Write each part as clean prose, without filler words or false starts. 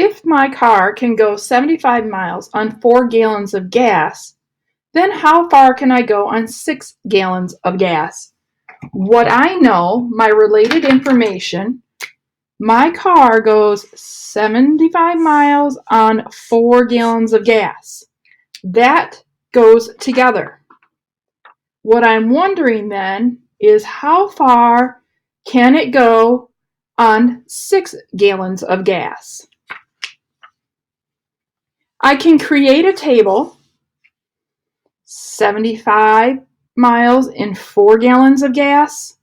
If my car can go 75 miles on 4 gallons of gas, then how far can I go on 6 gallons of gas? What I know, my related information, my car goes 75 miles on 4 gallons of gas. That goes together. What I'm wondering then is how far can it go on 6 gallons of gas? I can create a table, 75 miles in 4 gallons of gas.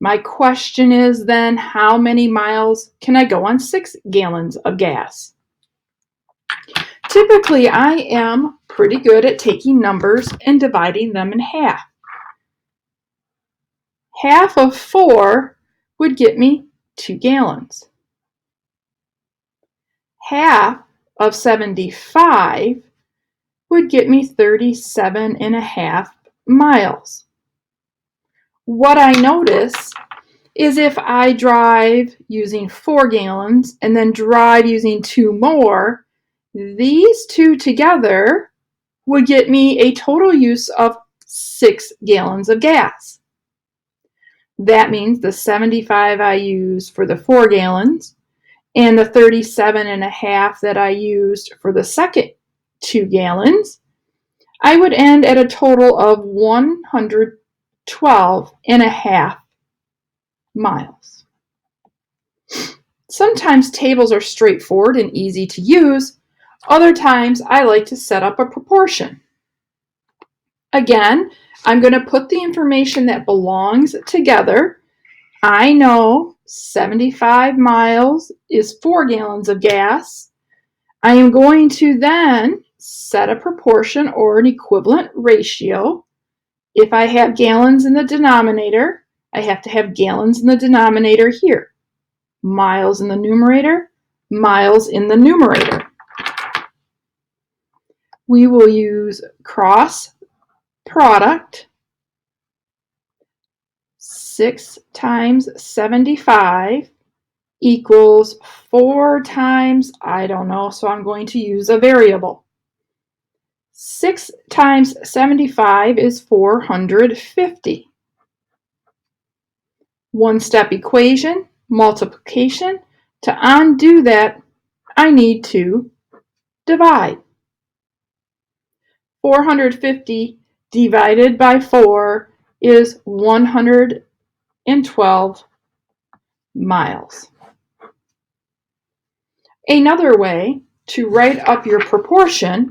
My question is then, how many miles can I go on 6 gallons of gas? Typically, I am pretty good at taking numbers and dividing them in half. Half of 4 would get me 2 gallons. Half of 75 would get me 37.5 miles. What I notice is if I drive using 4 gallons and then drive using 2 more, these two together would get me a total use of 6 gallons of gas. That means the 75 I use for the 4 gallons and the 37.5 that I used for the second 2 gallons, I would end at a total of 112.5 miles. Sometimes tables are straightforward and easy to use. Other times I like to set up a proportion. Again, I'm going to put the information that belongs together. I know 75 miles is 4 gallons of gas. I am going to then set a proportion or an equivalent ratio. If I have gallons in the denominator, I have to have gallons in the denominator here. Miles in the numerator, miles in the numerator. We will use cross product. 6 times 75 equals 4 times, I don't know, so I'm going to use a variable. 6 times 75 is 450. One-step equation, multiplication. To undo that, I need to divide. 450 divided by 4 is 112 miles. Another way to write up your proportion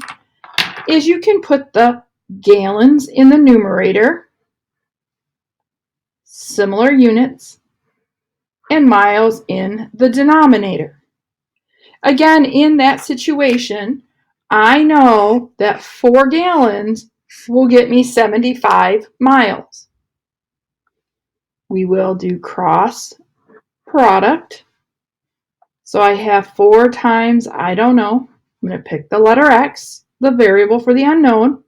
is you can put the gallons in the numerator, similar units, and miles in the denominator. Again, in that situation, I know that 4 gallons will get me 75 miles. We will do cross product. So I have 4 times, I don't know, I'm going to pick the letter X, the variable for the unknown,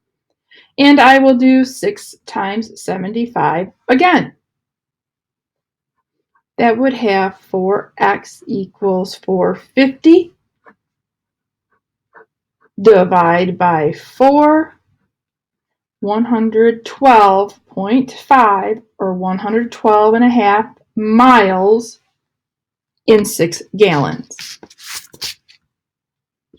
and I will do 6 times 75 again. That would have 4x equals 450. Divide by 4, 112.5 or 112.5 miles in 6 gallons.